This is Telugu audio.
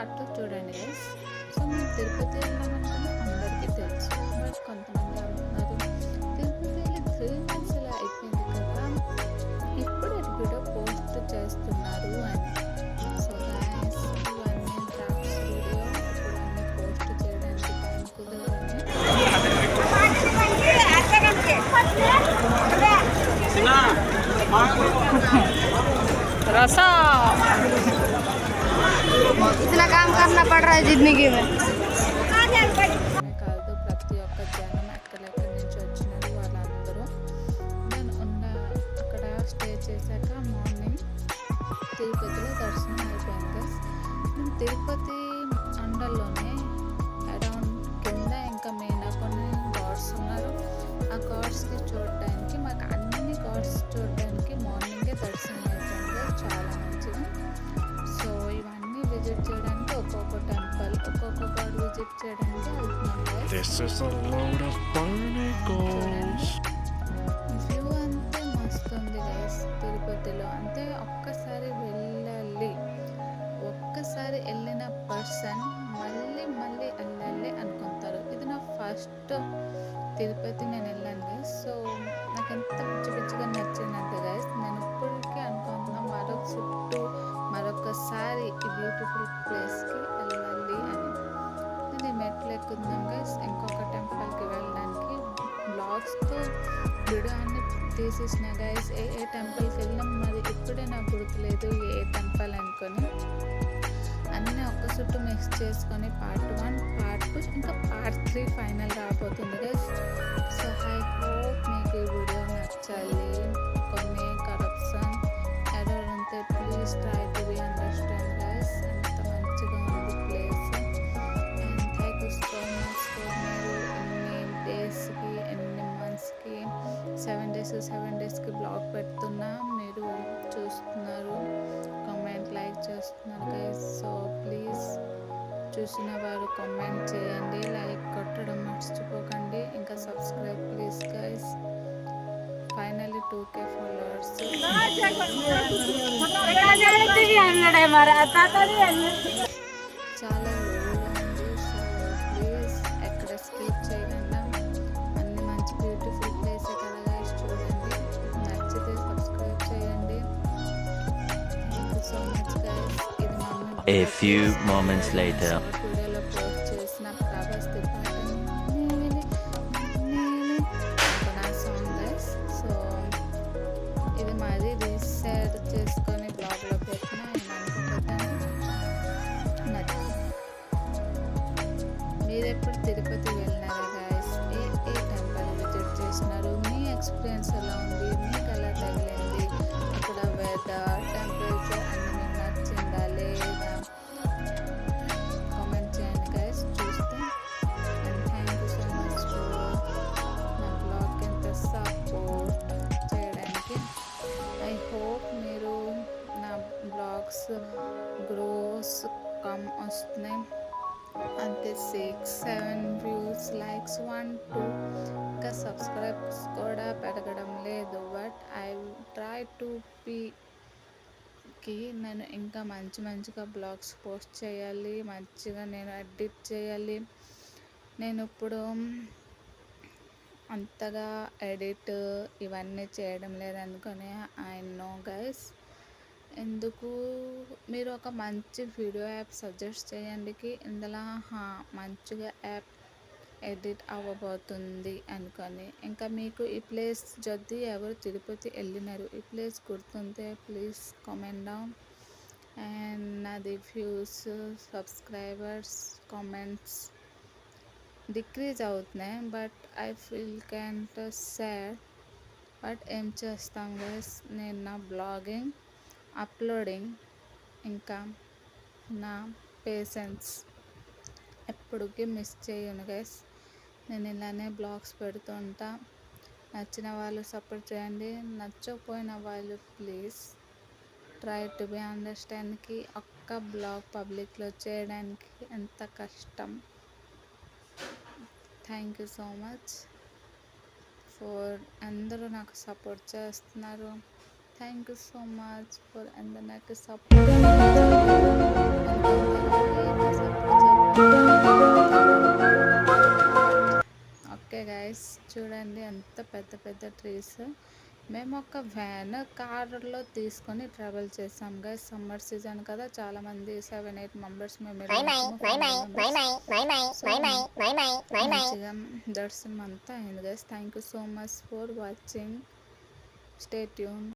పార్ట్ 2 చూడండి గైస్. సో మేము తిరుపతి వెళ్ళామనుకుని అందరికీ తెలుసు. బట్ కొంతమంది అంటున్నారు తిరుపతి వెళ్ళి 3 మంత్స్ ఇలా అయిపోయింది కదా, ఇప్పుడు వీడియో పోస్ట్ చేస్తున్నారు అని. సో గైస్, ఇవన్నీ డ్రాఫ్ట్స్ వీడియో, ఇప్పుడు అన్నీ పోస్ట్ చేయడానికి టైం కుదరదని रसा इतना काम करना पड़ रहा है जिंदगी में. కాదు, ప్రతి ఒక్క జనం ఎక్కడెక్కడి నుంచి వచ్చినారు వాళ్ళందరూ నేను ఉన్న అక్కడ స్టే చేశాక మార్నింగ్ తిరుపతిలో దర్శనం అయిపోయింది గైస్. మేము తిరుపతి అండర్లోనే అరౌండ్ కింద ఇంకా మెయిన్ కొన్ని గాడ్స్ ఉన్నారు. ఆ గాడ్స్కి చూడడానికి, మాకు అన్ని గాడ్స్ చూడడానికి మార్నింగే దర్శనం అయిపోయింది. చాలా మంచిగా. సో ఇవన్నీ విజిట్ చేయడానికి ఒక్కొక్క టెంపుల్, ఒక్కొక్క గాడ్ విజిట్ చేయడానికి వెళ్తున్నాం guys. This is a load of barnacles. View అంతే మస్తు ఉంది గైస్ తిరుపతిలో. అంటే ఒక్కసారి వెళ్ళాలి, ఒక్కసారి వెళ్ళిన పర్సన్ మళ్ళీ మళ్ళీ వెళ్ళాలి అనుకుంటారు. ఇది నా ఫస్ట్ తిరుపతి నేను వెళ్ళాను గైస్. సో నాకు ఎంత పిచ్చి పిచ్చిగా నచ్చిందంటే గైస్, నేను ఇప్పటికీ అనుకుంటున్నాను మరొకసారి ఈ బ్యూటిఫుల్ ప్లేస్కి వెళ్ళాలి అని. నేను ఈ మెట్లు ఎక్కుతున్నాం గైస్ ఇంకొక టెంపుల్కి వెళ్ళడానికి. బ్లాగ్స్తో వీడియో అన్ని తీసేసిన గైస్. ఏ టెంపుల్కి వెళ్ళినాం మరి ఇప్పుడే నాకు గుర్తులేదు ఏ టెంపుల్ అనుకొని. అన్నీ ఒక్క చుట్టూ మిక్స్ చేసుకొని పార్ట్ 1, పార్ట్ 2 ఇంకా పార్ట్ 3 ఫైనల్ రాబోతుంది గైస్. సో ఐ హోప్ మీకు ఈ వీడియో నచ్చాలి. కొన్ని కరప్షన్ ఎర్రర్ ఉంటే please try to be understand guys. ఎంత మంచిగా ఉంది place. And thank you so much for మీరు ఎన్ని డేస్కి, ఎన్ని మంత్స్కి, 7 డేస్కి బ్లాగ్ పెడుతున్నా మీరు చూస్తున్నారు, కామెంట్ లైక్ చేస్తున్నారు గైస్. సో ప్లీజ్ చూసిన వారు కామెంట్ చేయండి, లైక్ కొట్టడం మర్చిపోకండి, ఇంకా subscribe please guys. Finally 2K followers. చాలా లోగా ఉంది. సో ప్లీజ్ ఎక్కడ స్కిప్ చేయకుండా అన్ని మంచి బ్యూటిఫుల్ ప్లేస్ కదా గైస్ చూడండి. నచ్చితే సబ్స్క్రైబ్ చేయండి. Thank you so much guys. ఇది mummy A few moments later. వీడియోలో పోస్ట్ చేసిన ప్రభాస్ పాట నా సాంగ్ గైస్. సో ఇది మాది రీసెర్చ్ చేసుకొని బ్లాగ్లో పెట్టిన నచ్చింది. మీరు ఎప్పుడు తిరుపతి వెళ్ళినారా గైస్? ఏ టెంపుల్ విజిట్ చేసినారు? మీ ఎక్స్పీరియన్స్ ఎలా ఉంది? మీకు ఎలా తగిలింది? అక్కడ వెదర్, టెంపరేచర్ అన్నీ మీకు నచ్చిందా లేదా? కామెంట్ చేయండి గైస్ చూస్తే. And thank you so much for నా బ్లాగ్ ఎంత సపోర్ట్ చేయడానికి. ఐ హోప్ మీరు నా బ్లాగ్స్ గ్రోస్ కమ్ వస్తున్నాయి. అంతే 6-7 వ్యూస్, లైక్స్ 1-2, ఇంకా సబ్స్క్రైబ్స్ కూడా పెరగడం లేదు. బట్ ఐ ట్రై టు బీకి నేను ఇంకా మంచిగా బ్లాగ్స్ పోస్ట్ చేయాలి, మంచిగా నేను ఎడిట్ చేయాలి. నేను ఇప్పుడు అంతగా ఎడిట్ ఇవన్నీ చేయడం లేదనుకొని ఐ నో గైస్. ఎందుకు మీరు ఒక మంచి వీడియో యాప్ సజెస్ట్ చేయండి ఇందులో మంచిగా యాప్ ఎడిట్ అవ్వబోతుంది అనుకొని. ఇంకా మీకు ఈ ప్లేస్ যদি ఎవరు తిరుపతి వెళ్ళినారు ఈ ప్లేస్ గుర్తుంటే ప్లీజ్ కామెంట్ డౌన్. అండ్ నాది వ్యూస్, సబ్స్క్రైబర్స్, కామెంట్స్ డిక్రీజ్ అవుతున్నాయి. But I feel can't sad. But ఏం చేస్తాం గైస్, నేను నా బ్లాగింగ్, అప్లోడింగ్, ఇంకా నా పేషెన్స్ ఎప్పటికీ మిస్ చేయను గైస్. నేను ఇలానే బ్లాగ్స్ పెడుతుంటా. నచ్చిన వాళ్ళు సపోర్ట్ చేయండి, నచ్చకపోయిన వాళ్ళు ప్లీజ్ ట్రై టు బి అండర్స్టాండ్కి. ఒక్క బ్లాగ్ పబ్లిక్లో చేయడానికి ఎంత కష్టం. Thank you so much for అందరూ నాకు సపోర్ట్ చేస్తున్నారు. Thank you so much for and నాకు సపోర్ట్. ఓకే గైస్, చూడండి ఎంత పెద్ద పెద్ద ట్రీస్. మేము ఒక వ్యాన్ కార్లో తీసుకొని ట్రావెల్ చేసాం గైస్. సమ్మర్ సీజన్ కదా, చాలా మంది 7-8 మెంబర్స్ మేము మంచిగా దర్శనం అంతా అయింది guys. Thank you so much for watching. Stay tune.